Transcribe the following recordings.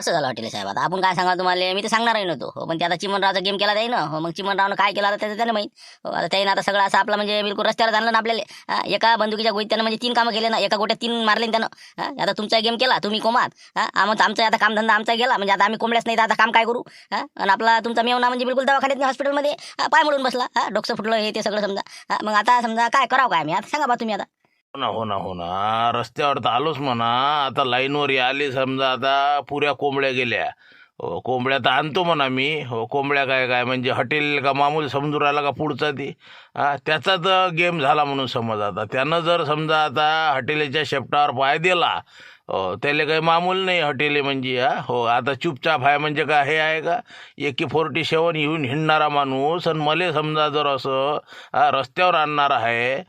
असं झालं हॉटेल साहेब. आता आपण काय सांगा तुम्हाला, मी तर सांगणार नव्हतो. हो, पण ते आता चिमणरावचा गेम केला ना. हो, मग चिमणरावनं काय केला आता त्याचं त्याला माहित. हो, आता त्याने आता सगळं असं आपलं म्हणजे बिलकुल रस्त्यावर आणलं ना आपल्याला. एका बंदुकीच्या गोळीत त्यानं म्हणजे 3 कामं केले ना, एका गोट्यात 3 मारले ना त्यानं. आता तुमचा गेम केला, तुम्ही कोमात. आमचा आता कामधंदा आमचा गेला, म्हणजे आता आम्ही कोंबड्याच नाही तर आता काम काय करू. आणि आपला तुमचा मेवना म्हणजे बिलकुल दवाखान्यात हॉस्पिटलमध्ये पाय मोडून बसला. डोकं फुटलं हे ते सगळं समजा. मग आता समजा काय करावं काय मी आता सांगा बा तुम्ही आता. हो ना, हो ना, हो ना. रस्त्यावर तर आलोच म्हणा. आता लाईनवर आले समजा, आता पुऱ्या कोंबड्या गेल्या. हो, कोंबड्या तर आणतो म्हणा मी. हो, कोंबड्या काय काय म्हणजे हॉटेल का मामूल समजून राहिला का पुढचा ती. त्याचा तर गेम झाला म्हणून समज. आता त्यानं जर समजा आता हॉटेलच्या शेपटावर पाय दिला, त्याला काही मामूल नाही हॉटेल म्हणजे. हो, आता चुपचाप आहे म्हणजे का हे आहे का AK-47 येऊन हिंडणारा माणूस, आणि मले समजा जर असं रस्त्यावर आणणारा आहे,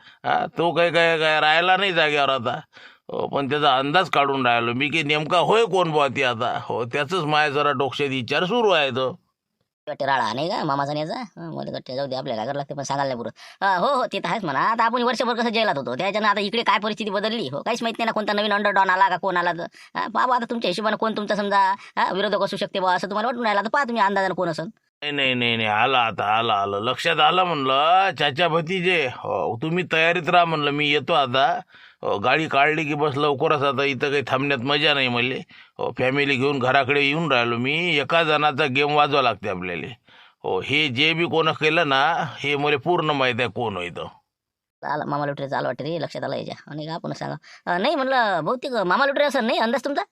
तो काही काय काय राहायला नाही जाग्यावर आता. हो, पण त्याचा अंदाज काढून राहिलो मी की नेमका होय कोण बुवा ती आता. हो, त्याचंच माझ्या जरा डोक्यात विचार सुरू आहे तो. गट्टे राळा नाही का मामाचा न्यायचा. मला गट्टे जाऊ दे, आपल्याला काय करावं लागते पण सांगायला नाही पुरं. हो हो, ते तर आहेच म्हणा. आता आपण वर्षभर कसं जेलात होतो, त्याच्यानं आता इकडे काय परिस्थिती बदलली हो काहीच माहित नाही ना. कोणता नवीन अंडरडॉन आला का कोण आला तर बाबा आता तुमच्या हिशोबाने कोण तुमचा समजा विरोधक असू शकते बा असं तुम्हाला वाटून राहिला. तर पहा तुम्ही अंदाजानं कोण असं. नाही नाही नाही नाही, आलं आता, आलं लक्षात आलं म्हणलं. चाचा भतीजे, हो तुम्ही तयारीत राहा म्हणलं, मी येतो आता. हो, गाडी काढली की बस लवकरच. आता इथं काही थांबण्यात मजा नाही मले. हो, फॅमिली घेऊन घराकडे येऊन राहिलो मी. एका जणाचा गेम वाजवा लागते आपल्याला. हो, हे जे बी कोण केलं ना, हे मला पूर्ण माहीत आहे कोण होय तो. आला मामा लुटरे चाल वाटते रे, लक्षात आलं याच्या. आणि का आपण सांगा नाही म्हणलं बहुतेक मामा लुटरे असं नाही अंदाज तुमचा.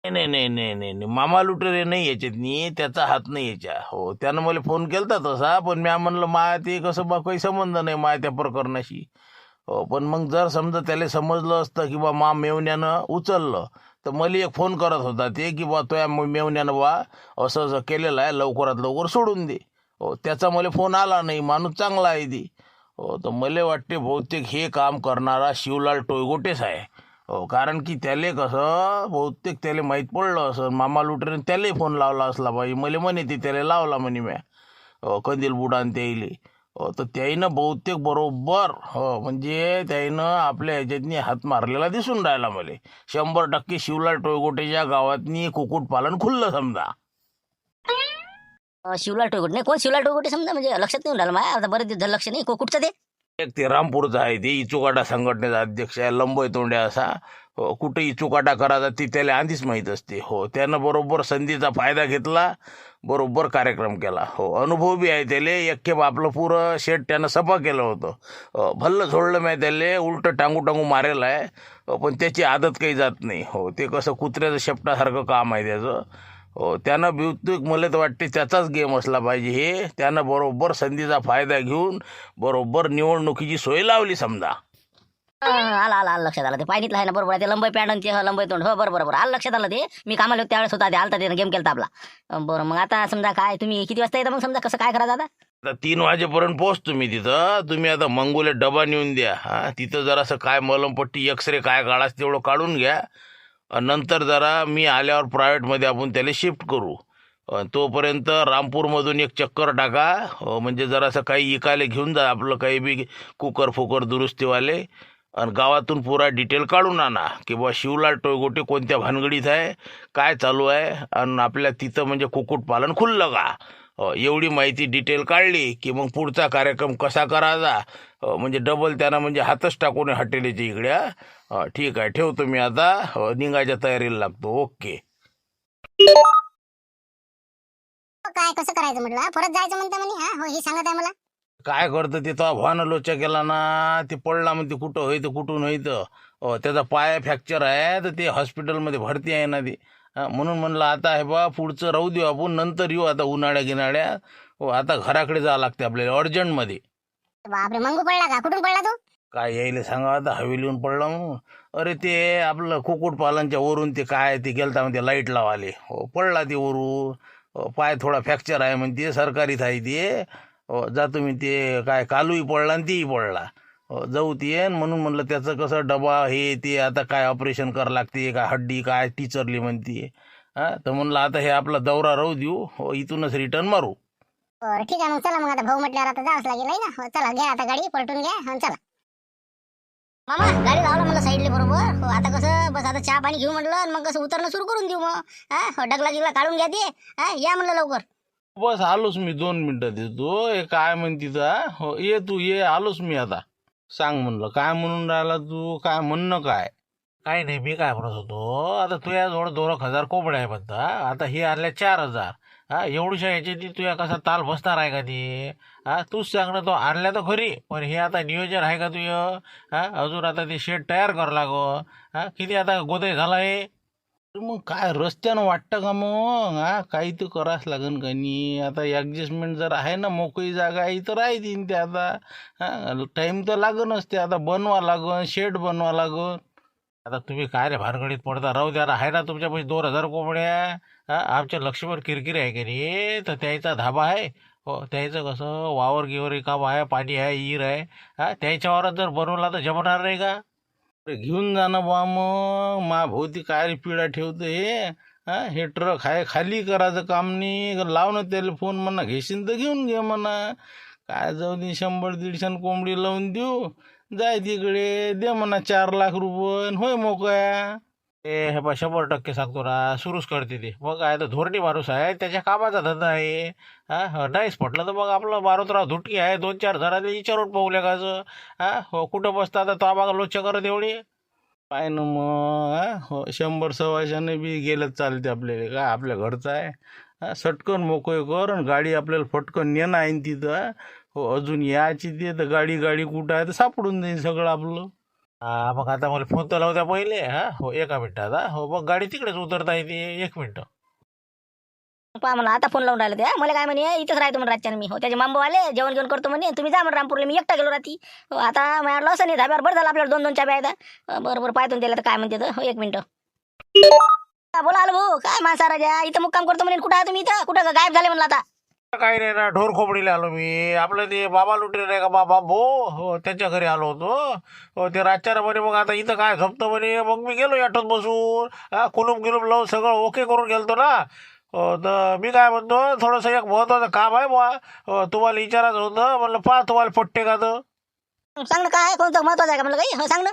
नाही नाही नाही नाही नाही, मामा लुटेरे नाही याच्यात, नी त्याचा हात नाही याच्या. हो, त्यानं मला फोन केलता तसा, पण म्या म्हणलं माया ते कसं बा काही संबंध नाही माया त्या प्रकरणाशी. हो, पण मग जर समजा त्याला समजलं असतं की बा मेवण्यानं उचललं, तर मला एक फोन करत होता ते की बा तो मेवण्यानं बा असं असं केलेलं आहे, लवकरात लवकर सोडून दे. हो, त्याचा मला फोन आला नाही. माणूस चांगला आहे ती. हो, तर मला वाटते बहुतेक हे काम करणारा शिवलाल टोयगोटेच आहे. हो, कारण की त्याले कसं बहुतेक त्याला माहीत पडलं असं मामा लुटेरीने त्यालाही फोन लावला असला पाहिजे. मला म्हणे ती त्याला लावला म्हणे म्या. कंदील बुडान त्याईले. तर त्याईनं बहुतेक बरोबर, हो म्हणजे त्याईनं आपल्या ह्याच्यातनी हात मारलेला दिसून राहिला मला. 100% शिवलाल टोयगोटेच्या गावातनी कुक्कुटपालन खुललं समजा. शिवलाल टोयगोटे नाही, कोण शिवलाल टोयगोटे समजा म्हणजे लक्षात नाही राहिलं माझ्या. आता बरेच दिवस झालं लक्ष नाही कुठचं ते. एक ते रामपूरचा आहे, ते इचुकाटा संघटनेचा अध्यक्ष आहे, लंबय तोंड्या असा. हो, कुठे इचुकाटा करायचा ती त्याला आधीच माहीत असते. हो, त्यानं बरोबर संधीचा फायदा घेतला, बरोबर कार्यक्रम केला. हो, अनुभव बी आहे त्याले. एक आपलं पुरं शेट त्यानं सफा केलं होतं. भल्लं झोडलं मी त्याले, उलटं टांगू टांगू मारेल आहे. पण त्याची आदत काही जात नाही. हो, ते कसं कुत्र्याचं शेपटासारखं काम आहे त्याचं. हो, त्यानं बहुतेक मला तर वाटते त्याचाच गेम असला पाहिजे हे. त्यानं बरोबर संधीचा फायदा घेऊन बरोबर निवडणुकीची सोय लावली समजा. आला आला आलं लक्षात आलं. ते पाहिजे आहे ना बरोबर आहे. ते लंबई पॅन्ट आणि ते लंबई तोंड. हो बरोबर बरोबर आलं लक्षात आलं. ते मी कामाला होते त्यावेळेस होता, ते आलता ते गेम केलता आपला. बरं मग आता समजा काय तुम्ही किती वाजता येता मग समजा कसं काय करायचं आता. आता 3 वाजेपर्यंत पोहोचतो मी तिथं. तुम्ही आता मंगोले डबा नेऊन द्या. तिथं जरासं काय मलमपट्टी एक्सरे काय काढायचं तेवढं काढून घ्या. नंतर जरा मी आल्यावर प्रायव्हेटमध्ये आपण त्याला शिफ्ट करू. तोपर्यंत रामपूरमधून एक चक्कर टाका. म्हणजे जरासं काही इकायला घेऊन जा आपलं काही बी कुकर फुकर दुरुस्तीवाले. आणि गावातून पुरा डिटेल काढून आणा की बा शिवलाल टोयगोटे कोणत्या भानगडीत आहे, काय चालू आहे, आणि आपल्या तिथं म्हणजे कुक्कुटपालन खुललं का. एवढी माहिती डिटेल काढली की मग पुढचा कार्यक्रम कसा करायचा. म्हणजे डबल त्यांना म्हणजे हातच टाकून हॉटेलीच्या इकडे. ठीक आहे, ठेवतो मी आता. निघायच्या तयारीला लागतो. ओके. काय कसं करायचं म्हटलं परत जायचं म्हणता म्हणे. हो हे सांगत आहे मला. काय करतं ते तो भावानं लोचा केला ना, ते पडला म्हणते कुठं होईतं कुठून होईतं. त्याचा पाय फ्रॅक्चर आहे, तर ते हॉस्पिटलमध्ये भरती आहे ना ती. म्हणून म्हणलं आता आहे बा पुढचं राहू देऊ आपण, नंतर येऊ आता उन्हाळ्या गिनाळ्या. आता घराकडे जावं लागते आपल्याला अर्जंटमध्ये. बापरे, मंगू पडला का? कुठून पडला तू? काय यायला सांगा आता, हवेलीहून पडला म्हणून. अरे ते आपलं कुक्कुटपालनच्या वरून ते काय ते गेलता म्हणते लाईट लावाले. हो, पडला ते वरून. पाय थोडा फ्रॅक्चर आहे म्हणते, सरकारीत आहे ते. जातो मी ते काय कालूही पडला आणि तेही पडला. जाऊ ते म्हणून म्हणलं त्याचं कसं डबा हे ते आता काय ऑपरेशन करावं लागते काय हड्डी काय टिचरली म्हणते. तर म्हणलं आता हे आपला दौरा राहू देऊ. इथूनच रिटर्न मारू. बरं ठीक आहे मग चला. मग आता भाऊ म्हटल्यावर आता जावंच लागेल आहे ना. हो, चला घ्या आता गाडी पलटून घ्या. चला. मामा गाडी लावला म्हणलं साईडले बरोबर. हो आता कसं बस आता चहा पाणी घेऊ म्हणलं आणि मग कसं उतरणं सुरू करून देऊ मग. हा डगला गिगला काढून घ्या ते. या म्हणलं लवकर. बस आलोच मी 2 मिनिटात येतो. हे काय म्हणती ता? हो ये तू ये, आलोच मी आता. सांग म्हणलं काय म्हणून राहिला तू, काय म्हणणं काय? काही नाही, मी काय म्हणत होतो, आता तुझ्याजवळ 2,000 कोंबड्या आहे म्हणता, आता हे आणल्या 4,000. हा एवढ्या ह्याच्यात तुझ्या कसा ताल बसणार आहे का ते? हा तूच सांग ना, तो आणल्या तर खरी, पण हे आता नियोजन आहे का तुझं? हा अजून आता ते शेड तयार करावं लागो. हा किती आता गोदय झाला आहे. मग काय रस्त्यानं वाटतं का मग? हा काही तर करावंच लागन का नाही. आता ॲडजस्टमेंट जर आहे ना, मोकळी जागा आहे तर राहतील ते आता. हा टाईम तर लागनच, ते आता बनवा लागन, शेड बनवा लागन. आता तुम्ही काय रे भानगडीत पडता, राहू द्या ना, आहे ना तुमच्यापाशी 2,000 कोंबड्या. हा आमच्या लक्ष्मीवर किरकिरी आहे की नाही, तर त्याचा धाबा आहे. हो त्याचं कसं वावर गिवर काम आहे, पाणी आहे, विहीर आहे. हा त्याच्यावरच जर बनवला तर जमणार नाही का? अरे घेऊन जा ना बा, मग मा भोवती काय रे पिढा ठेवतं हे. हा हे ट्रक आहे, खाली करायचं काम नाही. लाव ना त्याला फोन, म्हणा घेशील तर घेऊन घे म्हणा. काय जाऊ दे, 100-150 कोंबडी लावून देऊ, जाय तिकडे दे म्हणा 4 लाख रुपये, होय मोकळ्या. हे बा 100% सांगतो ना, सुरूच करते ते. मग काय तर धोरणी माणूस आहे, त्याच्या कामाचा धंदा आहे. हा नाहीच म्हटलं तर मग आपलं मारुतराव धुटकी आहे, 2-4 जणांनी विचारून पाहूल्या काचं. हा हो कुठं बसता आता तो आम्हाला लोचा करत एवढी. पाय ना मग, हा हो 100-125 बी गेलं चालते आपल्याला, काय आपल्या घरचं आहे. हा सटकन मोकळे कर, आणि गाडी आपल्याला फटकन नेणं आहे न तिथं. हो अजून याची ते तर गाडी गाडी कुठं आहे तर सापडून जाईल सगळं आपलं. हा मग आता मला फोन तर लावू द्या पहिले. हा हो 1 मिनिटात. हा हो मग गाडी तिकडेच उतरता येते, 1 मिनिट. पहा म्हणा आता फोन लावून राहिले ते. मला काय म्हणे इथंच राहतो म्हणून रातच्यानं मी. हो त्याचे मांबो आले जेवण घेऊन करतो म्हणे, तुम्ही जा म्हणून रामपूरला. मी एकटा गेलो रात्री. हो आता म्हटलं असं नाही, धाब्यावर बरं झालं आपल्याला 2-2 चाब्या आहेत. बरोबर पाहतून दिला तर काय म्हणते तर. हो 1 मिनिट. बोला आलो भाऊ, काय माणसा राजा इथं मुक्काम करतो म्हणे. कुठं आहे तुम्ही इथं? कुठं गायब झाले म्हणलं आता? काही नाही ना, ढोर खोबडीला आलो मी. आपलं ते बाबा लुटे नाही का, बाबा भो, हो त्यांच्या घरी आलो होतो. हो ते रातच्याला म्हणे मग आता इथं काय झोपतं म्हणे. मग मी गेलो ऑटोत बसून. हा कुलूप गिलूप लावून सगळं ओके करून गेलतो ना. हो तर मी काय म्हणतो, थोडंसं एक महत्वाचं काम आहे बुवा. हो तुम्हाला विचारायचं होतं, म्हणलं पहा तुम्हाला पट्टे का तर. सांग ना काय कोणतं महत्वाचं आहे का म्हणलं काही. हो सांग ना.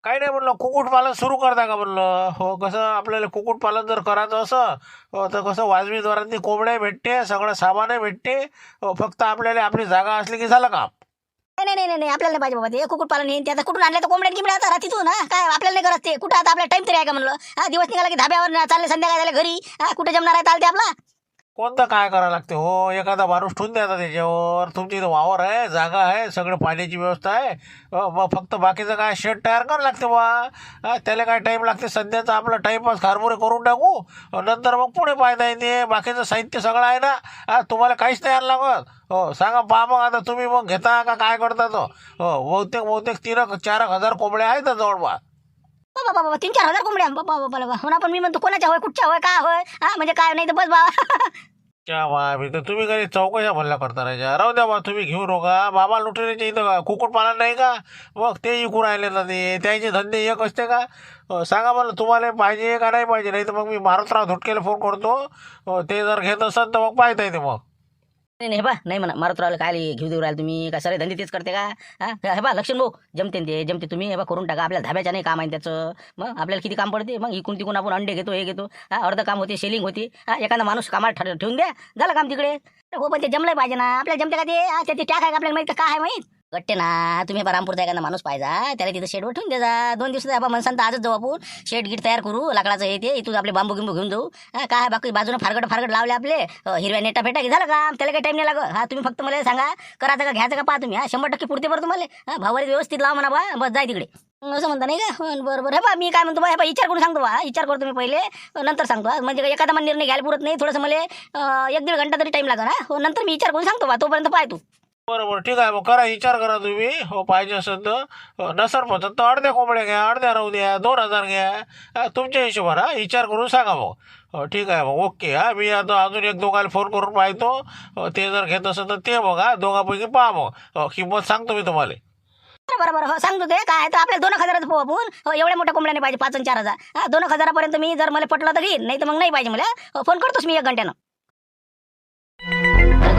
काही नाही म्हणलं, कुक्कुटपालन सुरू करता का म्हणलं. हो कसं आपल्याला कुक्कुटपालन जर करायचं असं, हो तर कसं वाजवी दरातली कोंबड्या भेटते, सगळं सामानही भेटते. हो फक्त आपल्याला आपली जागा असली की झालं काम. नाही नाही नाही नाही आपल्याला नाही पाहिजे बाबा ते कुक्कुटपालन. हे त्याचं कुठून आणलं तर कोंबड्या गिंबड्या आता रात्रीतून. हा काय आपल्याला नाही करत ते. कुठं आता आपल्याला टाइम तरी आहे का म्हणलं. हा दिवस निघाला की धाब्यावर चालले, संध्याकाळ झाले घरी. हा कुठे जमणार आहे चालते आपला. कोणतं काय करावं लागते हो, एखादा माणूस ठेवून द्यायचा त्याच्यावर. तुमची इथं वावर आहे, जागा आहे, सगळं पाण्याची व्यवस्था आहे. मग फक्त बाकीचं काय शेड तयार करावं लागते बा. त्याला काय टाईम लागते, सध्याचा आपला टाईमपास खारमुरे करून टाकू, नंतर मग पुढे पाहता येते. बाकीचं साहित्य सगळं आहे ना. तुम्हाला काहीच नाही आणलं लागत. हो सांगा पहा मग आता तुम्ही मग घेता का काय करता तो. हो बहुतेक 3-4 कोंबड्या आहेत जवळपास. बाबा बाबा 3-4 हजार कोंबड्या. बाबा बाबा हो ना, पण मी म्हणतो कोणाच्या होय, कुठच्या होय, काय होय. हा म्हणजे काय नाही तर बस बाबा. मी तर तुम्ही काही चौकशा भल्ला करता राजा. राहू द्या बा, तुम्ही घेऊ नका. बाबा लुटेऱ्याच्या इथं का कुक्कुटपालन नाही का? मग ते इकून राहिले ना, ते त्याचे धंदे एक असते का? सांगा मला तुम्हाला पाहिजे का नाही पाहिजे, नाही तर मग मी मारुतराव धुटकेला फोन करतो. ते जर घेत असेल तर मग पाहता येते मग. नाही नाही हे बा नाही म्हणा, मारुतरावला काय घेऊ देऊ राहिले तुम्ही. काय सगळे धंदे तेच करते का? हा हे बा लक्ष्मण भाऊ जमते ते जमते. तुम्ही हे बा करून टाका. आपल्याला धाब्याच्या नाही काम आहे त्याचं. मग आपल्याला किती काम पडते. मग इकून तिकून आपण अंडे घेतो, हे घेतो. हा अर्ध काम होते, सेलिंग होती. हा एखादा माणूस कामाला ठेवून द्या, झालं काम तिकडे. हो पण ते जमलंय पाहिजे ना आपल्याला. जमते का ते? त्याची टॅक आहे का आपल्याला माहिती काय आहे माहीत गट्टे ना. तुम्ही रामपूरचा एखादा माणूस पाहिजे, त्याला तिथं शेडवर ठेवून द्या. 2 दिवसात आपण म्हणसान तर आजच जाऊ आपण शेड गीट तयार करू. लाकडाचं हे ते इथून आपले बांबू गिंबू घेऊन जाऊ. काय बाकी बाजूने फारगड लावले आपले. हिरव्या नेटा फेटा की झालं काम. त्याला काही टाईम नाही लागत. हा तुम्ही फक्त मला सांगा करायचं का घ्यायचं का पहा तुम्ही. हा 100% पुरते बरं तुम्हाला. हा भावारी व्यवस्थित लावा म्हणा बा, बस जाय तिकडे. असं म्हणता नाही का? बरोबर हे बा मी काय म्हणतो बा, हे बा विचार करून सांगतो बा. विचार करतो मी पहिले, नंतर सांगतो. म्हणजे एखादा मला निर्णय घ्यायला पुरत नाही. थोडंसं मला 1-1.5 घंटा तरी टाईम लागणार. हा हो नंतर मी विचार करून सांगतो बा. तोपर्यंत पाय तू. बरोबर ठीक आहे मग, करा विचार करा तुम्ही. हो पाहिजे असेल तर नसर पसंत तर अर्ध्या कोंबड्या घ्या, अर्ध्या राहू द्या, 2,000 घ्या. तुमच्या हिशोबाने विचार करून सांगा मग. हो ठीक आहे मग ओके. हा मी आता अजून 1-2 फोन करून पाहतो. ते जर घेत असेल तर ते बघा, दोघांपैकी पहा मग. किंमत सांगतो मी तुम्हाला. बरोबर हो सांगतो ते काय तर आपल्याला 2,000 पाहू आपण. हो एवढ्या मोठ्या कोंबड्या नाही पाहिजे. 5 आणि 4,000. हा 2,000पर्यंत मी जर मला पटलं तर घेईन, नाही तर मग नाही पाहिजे मला. फोन करतोच मी 1 घंट्यानं.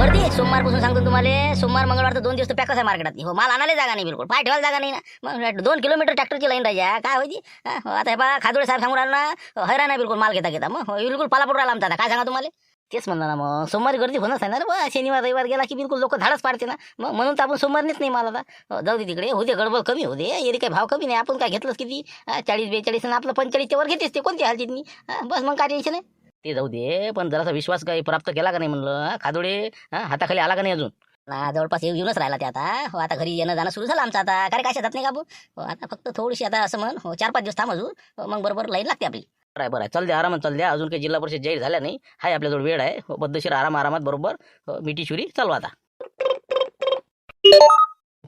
गर्दी सोमवारपासून सांगतो तुम्हाला, सोमवार मंगळवार तर 2 दिवस तर पॅकच आहे मार्केटात. हो, माल आणायला जागा नाही, बिलकुल पाय ठेवायला जागा नाही ना. मग 2 किलोमीटर ट्रॅक्टरची लाईन राहिली काय होती. आता हे बा खादोळे साहेब सांगून राहिला ना, हैराण आहे बिलकुल माल घेता मग बिलकुल पालापूर राहिला आमचा. आता काय सांगा तुम्हाला. तेच म्हणलं ना, मग सोमवारी गर्दी होणंच आहे ना रे बा. शनिवार रविवार गेला की बिलकुल लोक धाडच पाडते ना. मग म्हणून तर आपण सोमवार नेत नाही माल. आता जाऊ दे तिकडे, होते गडबड कमी होते, एरी काही भाव कमी नाही. आपण काय घेतलंच किती 40-42 आणि आपलं 45च्या वर घेतेच ते, कोणती हालतीत नाही. बस मग काय टेन्शन आहे ते जाऊ दे. पण जरासा विश्वास काही प्राप्त केला का नाही म्हणलं खादोडे. हाताखाली आला का नाही अजून. जवळपास येऊनच राहिला ते आता. हो, आता घरी येणं जाणं सुरू झालं आमचं आता. काय काय शेतात नाही काबू. आता फक्त थोडीशी आता असं म्हण 4-5 दिवस थांब अजून. मग बरोबर लाईन लागते आपली. बरं आहे चल द्या, आरामात चल द्या. अजून काही जिल्हा परिषद जाहीर झाल्या नाही. हाय आपल्याजवळ वेळ आहे. पद्धतशीर आरामात बरोबर मिठी शुरी चालू आता.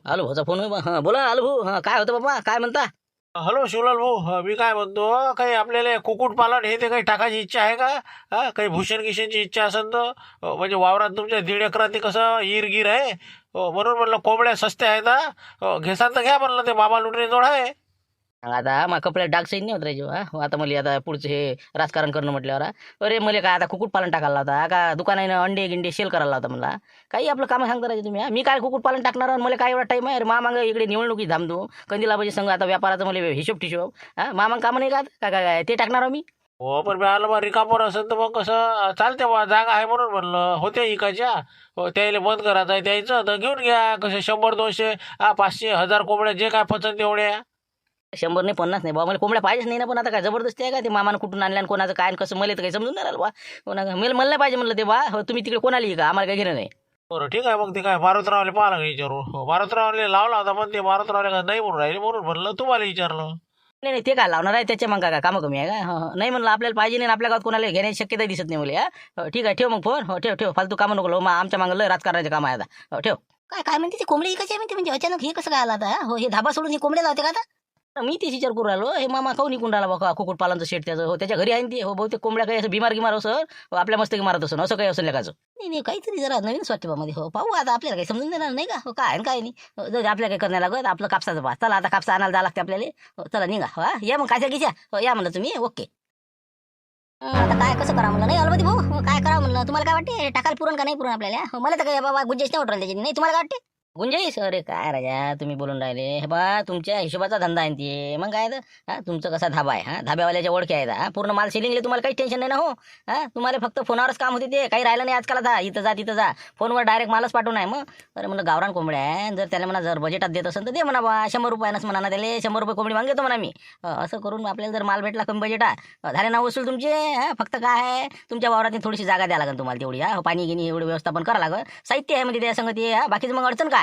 आलो भाऊचा फोन. बोला आलो भाऊ. काय होतं बाबा, काय म्हणता. हॅलो शिवलाल भाऊ, मी काय म्हणतो, काही आपल्याला कुक्कुटपालन हे ते काही टाकायची इच्छा आहे का? काही भूषण गिषणची इच्छा असेल तर म्हणजे वावरात तुमच्या 1.5 एकरात कसं ईर आहे. म्हणून म्हणलं कोंबड्या सस्त्या आहेत. घेसान तर घ्या म्हणलं, ते मामा लुटरे जोड आहे. आता मग कपड्यात डाग सही नाही होत राहायचो. आता मला आता पुढचं हे राजकारण करणं म्हटल्यावर अरे मला काय आता कुक्कुटपालन टाकायला होता का, दुकानानं अंडे गिंडे सेल करायला होता मला. काही आपलं कामं सांगता राहायचे तुम्ही. मी काय कुक्कुटपालन टाकणार आणि मला काय एवढा टाईम आहे. अरे मामांग इकडे निवडणुकी धामतो कंदीला पाहिजे संघ आता व्यापाराचं मला हिशोब ठिशोब. मामांग कामं नाही का काय काय ते टाकणार मी. हो पण मी आलं मग रिकामवर असेल तर मग कसं चालते बा, जागा आहे म्हणून म्हणलं. होत्या इकायच्या त्याला बंद करायचं आहे द्यायचं तर घेऊन घ्या. कसं 100-200 500-1000 कोंबड्या जे काय पसंत तेवढ्या. 100 नाही 50 नाही बाबा, मला कोंबड्या पाहिजेच नाही ना. पण आता काय जबरदस्ती आहे का ते मामानं कुठून आणल्या आणि कोणाचं काय आणि कसं मला तर काही समजून नाही राहिलं बा. मला नाही पाहिजे म्हणलं ते बा. तुम्ही तिकडे कोणाला का आम्हाला काही घेणं नाही. बरं ठीक आहे मग. ते काय मारुतरावले पाहा विचारू. मारुतरावले लावला होता पण ते मारुतरावले का नाही म्हणून राहिले, म्हणून म्हणलं तुम्हाला विचारलं. नाही ते काय लावणार आहे त्याच्या मग काय कामं कमी आहे का. नाही म्हणलं आपल्याला पाहिजे नाही, आपल्या गावात कोणाला घेण्याची शक्यता दिसत नाही मला. ठीक आहे ठेव मग फोन. ठेव फालतू कामं नको मग, आमच्या मागं लय राजकारणाचे काम आहे आता. ठेव. काय म्हणते ते कोंबडी कशी म्हणते म्हणजे अचानक हे कसं काय आला आता. हे धाबा सोडून हे कोंबड्या लावते का आता. मी तेच विचार करू राहिलो, हे मामा काऊन निघून राहिला बघा कुक्कुटपालनचं शेट त्याचं. त्याच्या घरी आहे ते. बहुतेक कोंबड्या काही असं बिमार गिमार असं आपल्या मस्त मारत असं असं काही असं लेखाचं. नाही काहीतरी जरा नवीनच वाटते बामध्ये. पाहू आता, आपल्याला काही समजून देणार नाही का. काय काय नाही आपल्याला काही करण्याला लागत. आपलं कापसाचं पा चला आता कापसा आणायला जावं लागते आपल्याला. चला निघा. या मग कायच्या घ्या या म्हणलं तुम्ही. ओके. आता काय कसं करा म्हणलं. नाही अलमती भाऊ काय करा म्हणलं. तुम्हाला काय वाटते टाकायला पुरण का नाही पुरण आपल्याला. मला तर काय बाबा गुंजाईश नाही वाटलं त्याची. नाही तुम्हाला काय वाटते गुंजाईश. अरे काय राजा तुम्ही बोलून राहिले. हे बा तुमच्या हिशोबाचा धंदा आहे ते. मग काय तुमचं कसा धाबा आहे. धाब्यावाल्याच्या ओळखी आहेत. पूर्ण माल सेलिंगले तुम्हाला काही टेन्शन नाही ना. हो तुम्हाला फक्त फोनवरच काम होते ते. काही राहिलं नाही आजकाल. आता इथं जा तिथं जा फोनवर डायरेक्ट मालच पाठवून आहे. मग अरे म्हणलं गावरान कोंबड्या आहे. जर त्याला म्हणा जर बजेटात देत असेल तर दे म्हणा बा. 100 रुपयानंच म्हणा ना त्याला. 100 रुपये कोंबडी मागेतो म्हणा मी. असं करून आपल्याला जर माल भेटला कमी बजेटात झाले ना वसूल तुमचे. फक्त काय आहे तुमच्या वावरात थोडीशी जागा द्यायला लागेल तुम्हाला तेवढी. पाणी गिनी एवढं व्यवस्थापन करावं लागेल. साहित्य आहे म्हणजे त्या संगत बाकीचं मग अडचण काय.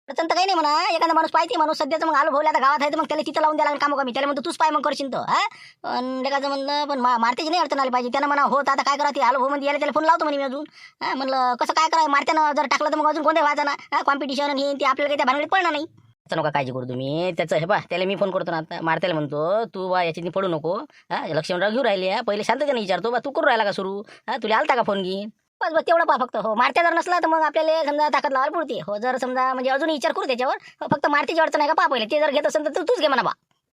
अडचण तर काही नाही म्हणा. एखादा माणूस पाहिजे माणूस सध्याचं मग आलो भाऊ आता गावात आहे तर मग त्याला तिथं लावून द्यायला काम कमी. त्याला म्हणतो तूच पाय मग करशील तो. एखादं म्हणलं पण मारतेची नाही अडचण आली पाहिजे. त्यानं म्हणा होत आता काय करा ते आलो भाऊ म्हणजे यायला त्याला फोन लावतो म्हणे मी अजून. म्हणलं कसं काय करावं मारत्यानं जर टाकलं तर मग अजून कोणत्या व्हायचं ना. कॉम्पिटिशन हे ते आपल्याला काही त्या भानगडीत पडणार नाही. नका काळजी करू तुम्ही त्याचं. हे बा त्याला मी फोन करतो ना आता. मारत्याला म्हणतो तू बा याची पडू नको. लक्ष्मणराव घेऊन राहिले. पहिले शांततेने विचारतो बा तू करू राहिला का सुरू. तुला आलता का फोन घेईन. बस तेवढं पहा फक्त. हो मारत्या जर नसला तर मग आपल्याला समजा ताकद लावायला पुरते. हो जर समजा म्हणजे अजून विचार करू त्याच्यावर. फक्त मारतीची अडचण आहे का पहा पहिले. ते जर घेत असेल तर तूच घे म्हणा बा.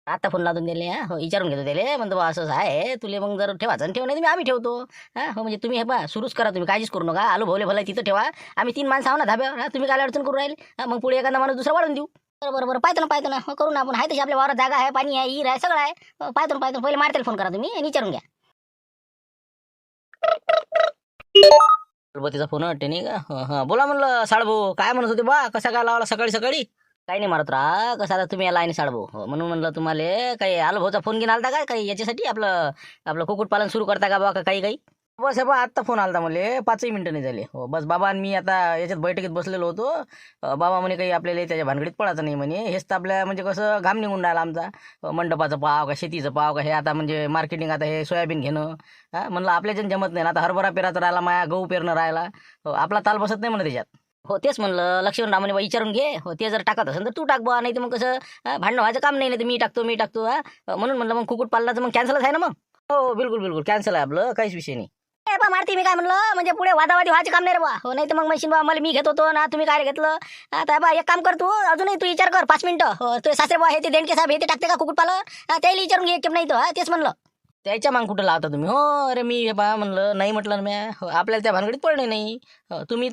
आता फोन लावून दिले. हो विचारून घेतो त्याला. म्हणतो बा असं आहे तुला मग जर ठेवायचं ठेव नाही तुम्ही आम्ही ठेवतो. हो म्हणजे तुम्ही हे बा सुरूच करा तुम्ही काळजीच करू नका. आलो भोले भला तिथं ठेवा. आम्ही 3 माणसं आहो ना धाब्यावर. तुम्ही काय अडचण करू राहिले. मग पुढे एखादा माणूस दुसरा वाढून देऊ. बरोबर पाहतो ना करू ना आपण. आहे तशी आपल्या वावरात जागा आहे पाणी आहे ईर आहे सगळं आहे. पाहतो पहिले मारतेला फोन करा तुम्ही आणि विचारून घ्या. तिचा फोन वाटते नाही का. बोला म्हणलं साडभाऊ काय म्हणत होते बा. कसा काय लावला सकाळी सकाळी. काही नाही मारत राहा. कसं आता तुम्ही आला आहे साडभाऊ म्हणून म्हणलं तुम्हाला. काही आलो भाऊचा फोन घेऊन आलता का काही याच्यासाठी आपलं कुक्कुटपालन सुरू करता का बा काही. बस हे बा आत्ता फोन आलता मला 5 मिनिटं नाही झाले. हो बस बाबा आणि मी आता याच्यात बैठकीत बसलेलो होतो. बाबा म्हणे काही आपल्याला त्याच्या भानगडीत पडायचं नाही म्हणे. हेच तर आपल्या म्हणजे कसं घाम निघून राहिला आमचा. मंडपाचं पाव का शेतीचं पाव का हे आता म्हणजे मार्केटिंग आता हे सोयाबीन घेणं. म्हणलं आपल्याच्यानं जमत नाही ना. आता हरभरा पेराचं राहिला माया गहू पेरणं राहिला. आपला ताल बसत नाही म्हणा त्याच्यात. हो तेच म्हणलं लक्ष्मणराव म्हणे विचारून घे. हो ते जर टाकत असेल तर तू टाक बा. नाही तर मग कसं भांडणं व्हायचं काम नाही. तर मी टाकतो म्हणून म्हणलं मग कुक्कुटपालनाचं मग कॅन्सलच आहे ना मग. हो बिलकुल कॅन्सल आहे आपलं काहीच विषय नाही. मारती मी काय म्हणलं म्हणजे पुढे वादावादी व्हायचं काम नाही रे बा. हो नाही तर मग मशीन बा मला मी घेत होतो ना तुम्ही काय घेतलं. आता बा एक काम कर तू अजूनही तू विचार कर 5 मिनिटं. हो तुझे सासरे बा हे ते देणके साहेब हे ते टाकते का कुक्कुटपालन. त्याला विचारून घे नाही तर तेच म्हणलं. त्याच्या माग कुठं लावता तुम्ही? हो अरे मी हे बा म्हणलं नाही म्हटलं ना म्या. हो, आपल्याला त्या भानगडीत पडणे नाही.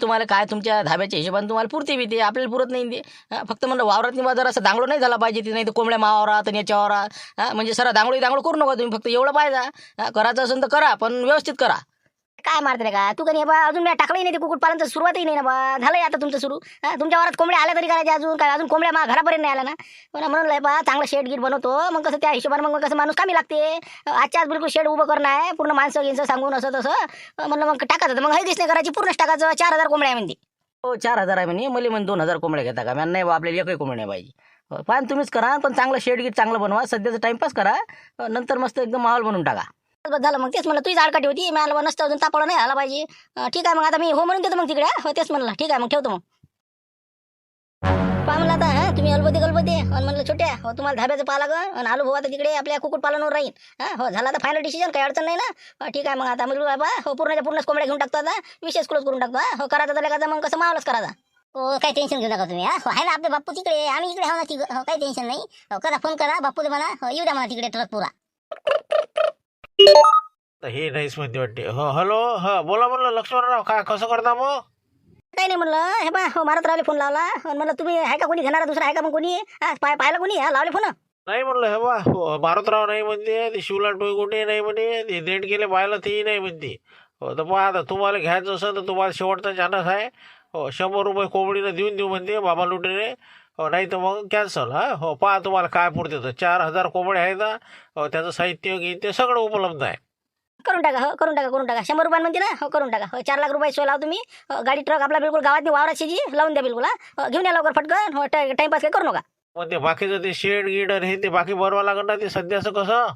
तुम्हाला काय तुमच्या धाब्याच्या हिशोबाने तुम्हाला पुरते बी ते आपल्याला पुरत नाही ते. फक्त म्हणलं वावरात निवा जर असं दांगडो नाही झाला पाहिजे ते, नाही तर कोंबड्या मावारात आणि याच्या वावरात म्हणजे सर दांगडो करू नका तुम्ही. फक्त एवढं पाहिजे करायचं असेल तर करा, पण व्यवस्थित करा. काय मारते रे का तू कधी बा अजून मी टाकलंही नाही ते कुक्कुटपालनचं सुरुवातही नाही ना बा. झालंय आता तुमचं सुरू. तुमच्या वरात कोंबड्या आल्या तरी करायचे अजून काय? अजून कोंबड्या घरापर्यंत नाही आल्या ना. म्हणून लय बा चांगलं शेड गीट बनवतो, मग कसं त्या हिशोबाने मग कसं माणूस कामी लागते. आजच्या आज बिलकुल शेड उभं करणं आहे, पूर्ण माणसं गिंसं सांगून असं तसं म्हणलं मग टाकायचं. मग हेच नाही करायची, पूर्णच टाकायचं. 4,000 कोंबड्या आहे म्हणते. हो 4,000 आहे म्हणे. मला म्हणे 2,000 कोंबड्या घेता का? नाही बा आपल्याला एकही कोंबडी नाही पाहिजे. पण तुम्हीच करा, पण चांगलं शेड गीट चांगलं बनवा. सध्याचं टाइमपास करा, नंतर मस्त एकदम माहोल बनवून टाका. बस झालं मग. तेच म्हणलं तुझी आडकाठी होती, मी आलं नसतं अजून तापवलं नाही आला पाहिजे. ठीक आहे मग आता मी हो म्हणून देतो मग तिकडे. हो तेच म्हणलं ठीक आहे मग ठेवतो मग. पहा म्हणलं आता तुम्ही अलबते आणि म्हणलं छोट्या हो तुम्हाला धाब्याचं पाहा लागं आणि आलू भाऊ आता तिकडे आपल्या कुक्कुटपालनावर राहील. हो झालं आता फायनल डिसिजन, काही अडचण नाही ना. ठीक आहे मग आता म्हणजे बाबा हो पूर्णच्या पूर्णच कोंबड्या घेऊन टाकतो आता. विशेष क्लोज करून टाकतो. हो करायचं तर का मग कसं मावलंच करायचा. हो काही टेन्शन घेऊ नका तुम्ही. आहे ना आपले बाप्पू तिकडे, आम्ही इकडे हो ना तिकडे. हो काही टेन्शन नाही. हो करा फोन करा बाप्पूला म्हणा येऊ द्या मला तिकडे ट्रक पुरा. हे नाहीच म्हणते वाटते. हो हॅलो, हा बोला म्हणलं लक्ष्मणराव, काय कसं करता मग? काही नाही म्हणलं हे बा हो मारत रावले फोन लावला आणि म्हणलं तुम्ही आहे का कोणी घेणारा दुसरा आहे का मग कोणी? पाहिला कोणी लावले फोन? नाही म्हणलं हे बा मारुतराव नाही म्हणते, ते शिवलाल टोईगुंडे नाही म्हणे, ते देट गेले पाहायला तेही नाही म्हणते. हो तर पहा आता तुम्हाला घ्यायचं असेल तर तुम्हाला शेवटचा चान्स आहे. हो 100 रुपये कोंबडीनं देऊ म्हणते बाबा लुटेने. हो नाही तर मग कॅन्सल. हो पहा तुम्हाला काय पुरते तर 4,000 कोंबड्या आहेत ना. हो त्याचं साहित्य घेईन ते सगळं उपलब्ध आहे. करून टाका. हो करून टाका. 100 रुपये म्हणते ना. हो करून टाका. हो 4 लाख रुपये सोय लावा तुम्ही. गाडी ट्रक आपला बिलकुल गावात वावरात शेजी लावून द्या बिलकुल. घेऊन या लवकर फटकन. हो टाइमपास काही करू नका. मग ते बाकीचं ते शेड गिडर हे ते बाकी भरवा लागणार ना, ते सध्याचं कसं?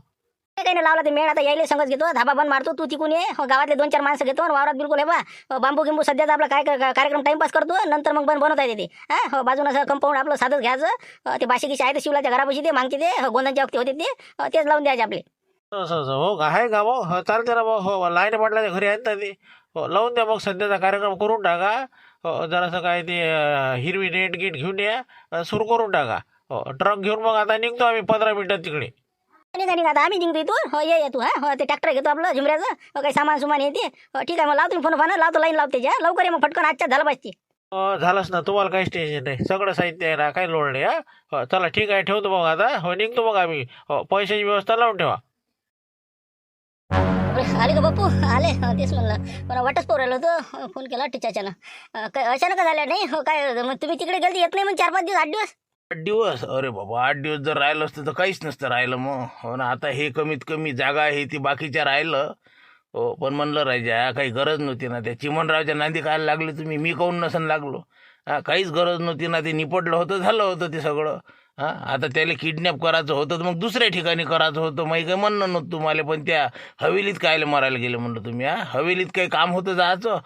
काही नाही लावला ते मेळ आता यायला संगत घेतो. धाबा बंद मारतो तू तिकून ये. हो गावातले 2-4 माणसं घेतो वावरात बिलकुल आहे बा. बांबू गिंबू सध्याचा आपला काय कार्यक्रम टाइमपास करतो, नंतर मग बनवता येते ते. हो बाजून असं कंपाऊंड आपलं साधंच घ्यायचं. ते बाशिकीचे आहे ते शिवलाच्या घरापाशी ते मागते ते गोंदांच्या वक्ती होते ते तेच लावून द्यायचे आपले. असं हो का आहे का भाऊ? हो चालते ना भाऊ. हो लाईन पाटलाच्या घरी आहेत ना ते. हो लावून द्या मग सध्याचा कार्यक्रम करून टाका. हो जरासं काय ते हिरवी नेट गीट घेऊन या, सुरू करून टाका. हो ट्रक घेऊन मग आता निघतो आम्ही 15 मिनिटात तिकडे. निघा आता आम्ही निघतो इथून. हो ये तू. हो ते ट्रॅक्टर घेतो आपलं झुमऱ्याचं. हो काही सामान सुमान येते. हो ठीक आहे मग लावतो फोन लावतो लाईन लावते त्याच्या लवकर ये मग फटकन आजच्या झालं पाहिजे. झालंच ना, तुम्हाला काहीच टेन्शन नाही, सगळं साहित्य आहे ना, काही लोड नाही. हो चला ठीक आहे ठेवतो मग आता. हो निघतो मग आम्ही. हो पैशाची व्यवस्था लावून ठेवा. आले का बापू? आले. तेच म्हणलं मला वाटच पोरायला होतं. फोन केला टिचाच्यानं. काय अचानक झाल्या नाही? हो काय मग तुम्ही तिकडे गेलते येत नाही मग 4-5 दिवस 8 दिवस? 8 दिवस? अरे बाबा 8 दिवस जर राहिलं असतं तर काहीच नसतं राहिलं मग. हो ना, आता हे कमीत कमी जागा आहे ती बाकीच्या राहिलं. हो पण म्हणलं राजा काही गरज नव्हती ना, त्या चिमणरावच्या नांदी काय लागले तुम्ही? मी काहून नसन लागलो? काहीच गरज नव्हती ना, ते निपटलं होतं झालं होतं ते सगळं. आता त्याला किडनॅप करायचं होतं तर मग दुसऱ्या ठिकाणी करायचं होतं. माही काही म्हणणं नव्हतं तुम्हाला, पण त्या हवेलीत कायला मारायला गेले म्हणलं तुम्ही? हवेलीत काही काम होतं जायचं?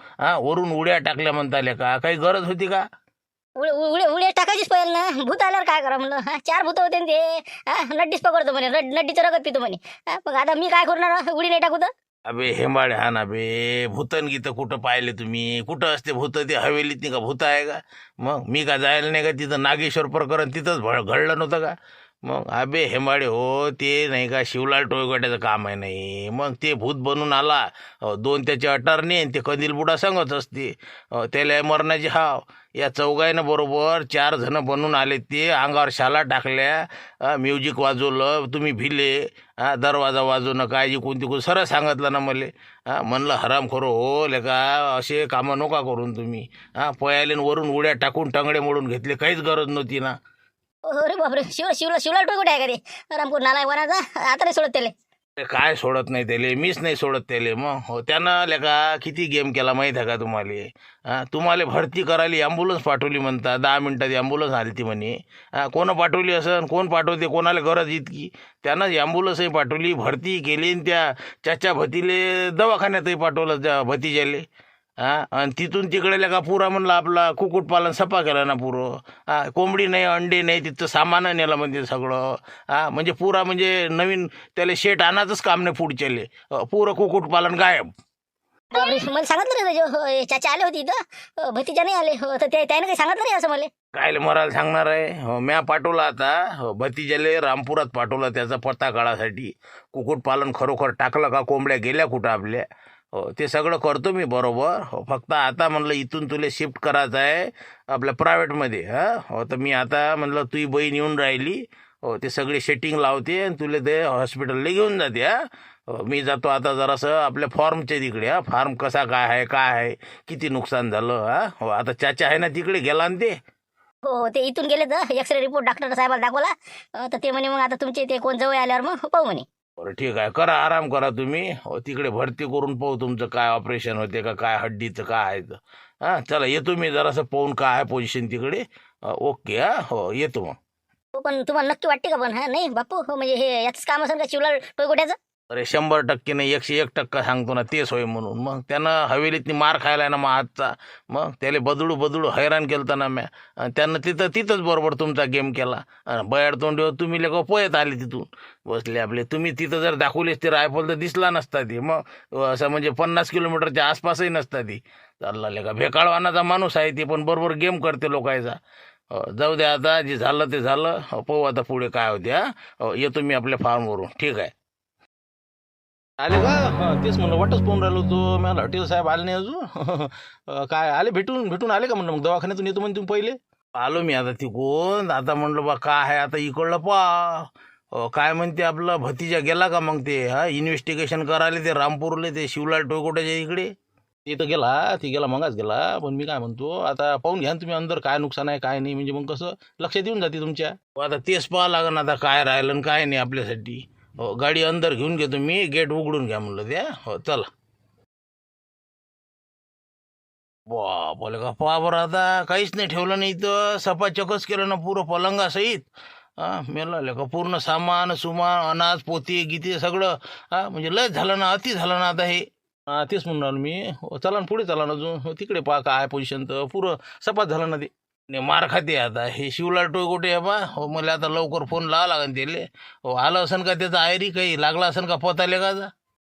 वरून उड्या टाकल्या म्हणताले का? काही गरज होती का? उडे टाकायचीच पाहिजे ना. भूत आल्यावर काय करा म्हणलं. 4 भूत होते ते. नड्डीच पकडतो म्हणे, नड्डीचं रगत पितो म्हणे. मग आता मी काय करणार? उडी नाही टाकू तर? अबे हेंबाळे हा ना बे, भूतन गीतं कुठं पाहिले तुम्ही? कुठं असते भूत? ते हवेलीत नाही का भूत आहे का? मग मी का जायला नाही का तिथं? नागेश्वर प्रकरण तिथंच घडलं नव्हतं का? मग अबे हेंबाळे हो, ते नाही का शिवलाल टोळगड्याचं काम आहे नाही. मग ते भूत बनून आला. 2 त्याचे अटारणे ते कंदील बुडा सांगत असते. त्याला मरणाची हाव. या चौघायनं बरोबर 4 जण बनून आले. ते अंगावर शाला टाकल्या, म्युझिक वाजवलं, तुम्ही भिले. दरवाजा वाजवणं काय कोणती सरळ सांगितलं ना मला. म्हणलं हरामखोरो हो लेका, असे कामं नका करून तुम्ही. पयालेन वरून उड्या टाकून टांगडे मोडून घेतले, काहीच गरज नव्हती ना. अरे बापरे, शिवलाल टोय आहे का ते? रामपूर नालाय वनाचा आता नाही सोडत त्याला. काय सोडत नाही त्याले? मीच नाही सोडत त्याले. मग हो त्यानं लेका किती गेम केला माहीत आहे का तुम्हाला? तुम्हाला भरती करायला ॲम्ब्युलन्स पाठवली म्हणतात. 10 मिनिटात ॲम्ब्युलन्स आली ती म्हणे. कोण पाठवली असं? कोण पाठवते? कोणाला गरज इतकी? त्यानं ॲम्ब्युलन्सही पाठवली, भरती केली, आणि त्या चाच्या भतीले दवाखान्यातही पाठवलं त्या भतीजाले. आणि तिथून तिकडे का पुरा म्हणलं आपला कुक्कुटपालन सफा केला ना पुरं. कोंबडी नाही, अंडे नाही, तिथं सामान नेलं म्हणजे सगळं. म्हणजे पुरा म्हणजे नवीन त्याला शेट आणायचंच काम नाही पुढच्याले. पुरं कुक्कुटपालन गायब. मला सांगितलं नाही चाचा आले होते इथं, भतीजा नाही आले. हो तर त्याने काही सांगितलं नाही असं मला. कायले मरायला सांगणार आहे हो म्या पाठवला आता हो भतीजाले रामपुरात पाठवला त्याचा पत्ता काढासाठी कुक्कुटपालन खरोखर टाकलं का कोंबड्या गेल्या कुठं आपल्या हो ते सगळं करतो मी बरोबर हो फक्त आता म्हणलं इथून तुला शिफ्ट करायचं आहे आपल्या प्रायव्हेटमध्ये हां हो तर मी आता म्हणलं तुझी बहीण येऊन राहिली हो ते सगळी सेटिंग लावते आणि तुला ते हॉस्पिटलला घेऊन जाते हा मी जातो आता जरासं आपल्या फॉर्मच्या तिकडे हा फार्म कसा काय आहे किती नुकसान झालं हा हो आता चाचा आहे ना तिकडे गेला ना ते हो ते इथून गेले तर एक्सरे रिपोर्ट डॉक्टर साहेबाला दाखवला तर ते म्हणे मग आता तुमचे ते कोण जवळ आल्यावर मग पाहू म्हणे. बरं ठीक आहे करा आराम करा तुम्ही हो तिकडे भरती करून पाहू तुमचं काय ऑपरेशन होते का काय हड्डीचं काय आहे तर हां चला येतो मी जरासं पाहून काय आहे पोझिशन तिकडे ओके हां हो येतो मग. हो पण तुम्हाला नक्की वाटते का पण हा नाही बापू हो म्हणजे हे याच काम असेल का शिवलाल टोयगोट्याचं. अरे 100% नाही 101% सांगतो ना तेच होय म्हणून मग त्यानं हवेलीतनी मार खायला ना मग आजचा मग त्याला बदडू हैराण केलं ना म्या आणि त्यानं तिथंच बरोबर तुमचा गेम केला बयाड तोंडीवर तुम्ही लोक पोहत आले तिथून बसले आपले तुम्ही तिथं जर दाखवलीस ते रायफल तर दिसला नसता ती मग असं म्हणजे 50 किलोमीटरच्या आसपासही नसता ती चालला लेका भेकाळवानाचा माणूस आहे ती पण बरोबर गेम करते लोकांचा जाऊ द्या आता जे झालं ते झालं पाहू आता पुढे काय होते हा येतो मी आपल्या फार्मवरून ठीक आहे. आले का तेच म्हणलं वाटच पाहून राहिलो तो मला हॉटेल साहेब आले नाही अजून काय आले भेटून आले का म्हणलं मग दवाखान्यातून येतो म्हणजे तुम्ही पहिले आलो मी आता तिकून आता म्हणलं बा काय आहे आता इकडलं काय म्हणते आपला भतीजा गेला का मग ते इन्व्हेस्टिगेशन करायला ते रामपूरले ते शिवलाल टोयगोट्याच्या इकडे ते गेला मगाच गेला पण मी काय म्हणतो आता पाहून घ्या तुम्ही अंदर काय नुकसान आहे काय नाही म्हणजे मग कसं लक्षात येऊन जाते तुमच्या आता तेच पाहा लागेल आता काय राहिलं आणि काय नाही आपल्यासाठी हो गाडी अंदर घेऊन घेतो मी गेट उघडून घ्या म्हणलं त्या हो चला बापले का पहा बरं आता काहीच नाही ठेवलं नाही तर सपाचकच केलं ना पुरं पलंगासहित मेलं का पूर्ण सामान अनाज पोती गीते सगळं म्हणजे लय झालं ना अति झालं ना आता हे तेच म्हणणार मी चला ना पुढे चला ना अजून तिकडे पहा काय पोझिशन तर पुरं सपात झालं ना ते मार खाते आता हे शिवलाल टोयगोटे आहे बा हो मला आता लवकर फोन लावा लागेल त्याले हो आलं असेल का त्याचा आयरी काही लागला असेल का पताले का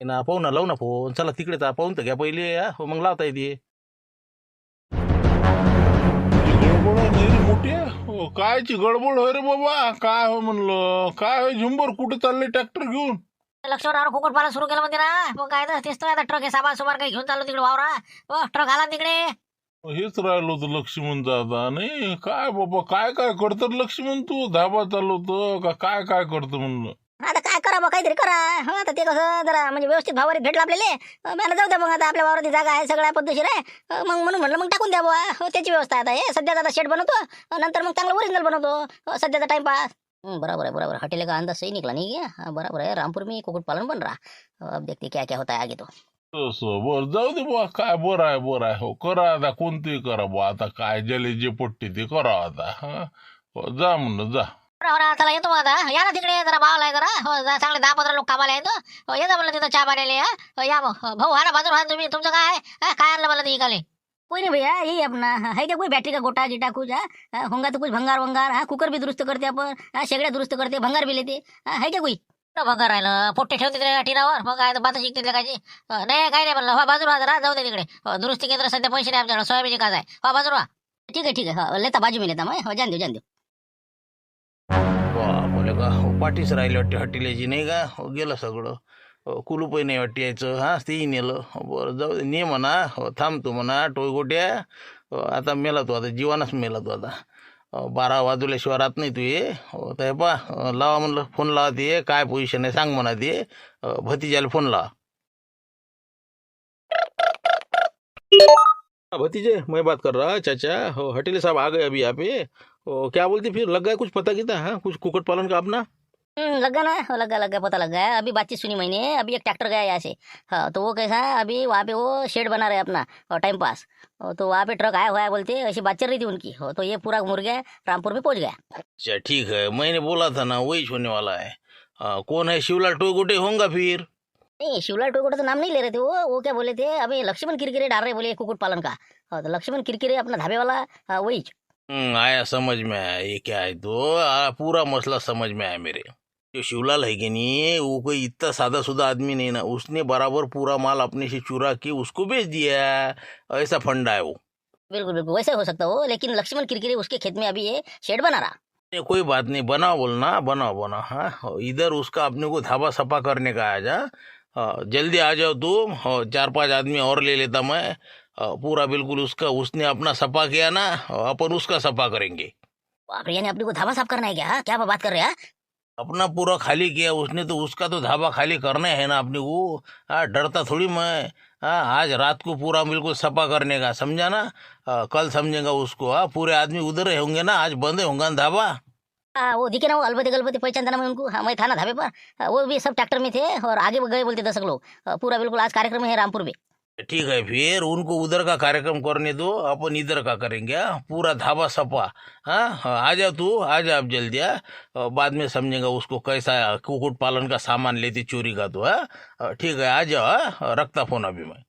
ना पाहू ना लावू ना फोन चला तिकडे पाहून तर घ्या पहिले हो मग लावता येते गडबड नाही रे मोठी कायची गडबड होय रे बाबा काय हो म्हणलं काय हो झुंबर कुठे चालले ट्रॅक्टर घेऊन लक्ष्मणराव कुक्कुटपालन सुरू केलं म्हणते ना मग काय तर तेच तर आता ट्रक आहे सामान सुमार काही घेऊन चाललो तिकडे वावरा हो ट्रक आला तिकडे हेच राहिलो होतं लक्ष्मण दादा नाही काय बाबा काय करतं लक्ष्मण तू धाबा चालवतो का काय करतो म्हणलं आता काय करा बा काहीतरी करा हो आता ते कसं जरा म्हणजे व्यवस्थित भावावर भेटलं आपल्याला मला जाऊ द्या मग आता आपल्या वावराची जागा आहे सगळ्या पद्धतशीर आहे मग म्हणून म्हणलं मग टाकून द्या बुवा हो त्याची व्यवस्था आता हे सध्या आता शेड बनवतो नंतर मग चांगलं ओरिजिनल बनवतो सध्याचा टाइमपास बराबर हॉटेल का अंदाज सही निकला नहीं क्या बराबर है रामपुर में कुक्कुट पालन बन रहा अब देखते क्या क्या होता है आगे तो तसं बरं जाऊ दे बुवा काय बरं आहे हो करा आता कोणतेही करा बुवा आता काय ज्याला जे पट्टी ते करा आता जा म्हणलं जा चला येतो मग आता या ना तिकडे जरा भावला आहे जरा हो चांगले 10-15 लोक कामाला आहेत येता म्हणलं तिथं चहा पाण्याला या मग भाऊ हा ना बाजूला हा तुम्ही तुमचं काय आहे काय आणलं मला ते इकाले कोई नहीं भैया यही अपना है क्या कोई बैटरी का गोटा गिटा कुछ होगा तो कुछ भंगार वंगार कुकर भी दुरुस्त करते अपन शेगड्या दुरुस्त करते भंगार भी लेते है क्या कोई भंगार राहिलं पोट्टे ठेवते तिकडे टिनावर मग काय बात शिकते काय नाही काय नाही म्हणलं हा बाजूला जरा जाऊ दे तिकडे दुरुस्ती केंद्र सध्या पैसे नाही आमच्याकडे सोयाबीन काय आहे हा बाजूला ठीक आहे लेता बाजू मी लेता मग जान देऊ बोले का पाठीच राहिली वाटते हॉटेलाची नाही का हो गेलं सगळं कुलूपही नाही वाटते यायचं तेही नेलं बरं जाऊ दे ने म्हणा थांबतो म्हणा टोयगोट्या आता मेला तू आता जीवानच मेला तू आता 12 वाजल्याशिवाय राहत नाही तू ये तर पा लावा म्हणलं फोन लावा ते काय पोझिशन आहे सांग म्हणा ते भतीजाला फोन लावा भतीजे मैं बात कर रहा चाचा हो हॉटेल साहब आ गए अभी यहाँ पे क्या बोलते फिर लग गया कुछ पता कितना कुछ कुक्कुट पालन का अपना लगा ना लगा पता लग गया अभी बातचीत सुनी मैंने अभी एक ट्रैक्टर गया यहाँ से हाँ तो वो कैसा है अभी वहाँ पे वो शेड बना रहे अपना टाइम पास तो वहाँ पे ट्रक आया हुआ है बोलते ऐसी बात चल रही थी उनकी तो ये पूरा मुर्गा रामपुर में पहुँच गया अच्छा ठीक है मैंने बोला था ना वही होने वाला है कौन है शिवलाल टोयगोटे होगा फिर नहीं शिवलाल टोयगोटे तो नाम नहीं ले रहे थे वो क्या बोले थे अभी लक्ष्मण किरकिरे डाल रहे बोले कुक्कुट पालन का तो लक्ष्मण किरकिरे अपना ढाबे वाला वही आया समझ में आया ये क्या है तो पूरा मसला समझ में आया मेरे जो शिवलाल है कि नहीं वो कोई इतना सादा सुदा आदमी नहीं ना उसने बराबर पूरा माल अपने से चुरा के उसको बेच दिया ऐसा फंडा है वो बिल्कुल बिल्कुल वैसे हो सकता हो, लेकिन लक्ष्मण किरकिरे उसके खेत में अभी ये शेड बना रहा। नहीं कोई बात नहीं, बनाओ बोलना, बनाओ बनाओ। हाँ इधर उसका अपने को धाबा सफा करने का है। आजा जल्दी आ जाओ तुम। 4-5 आदमी और ले लेता मैं। पूरा बिल्कुल उसका उसने अपना सफा किया ना, अपन उसका सफा करेंगे। बाप रे, यानी अपने को धाबा साफ करना है क्या? हाँ, क्या बात कर रहे हैं? अपना पूरा खाली किया उसने, तो उसका तो धाबा खाली करना है ना अपने को। डरता थोड़ी मैं। आज रात को पूरा बिल्कुल सफा करने का, समझा ना। कल समझेगा उसको। पूरे आदमी उधर ही होंगे ना, आज बंद होगा ना धाबा। हाँ, वो दिखे ना, वो अलबत्ते गलबत्ते पहचानता ना मैं उनको। हाँ, मैं था ना धाबे पर। वो भी सब ट्रैक्टर में थे और आगे गए बोलते 10 लोग। पूरा बिल्कुल आज कार्यक्रम है रामपुर में। ठीक है, फिर उनको उधर का कार्यक्रम करने दो, अपन इधर का करेंगे। पूरा धाबा सफा। आ जा तू, आ जा अब जल्दी। बाद में समझेगा उसको कैसा कुक्कुट पालन का सामान लेती चोरी का तो। ठीक है, आ जा। रखता फोन अभी मैं।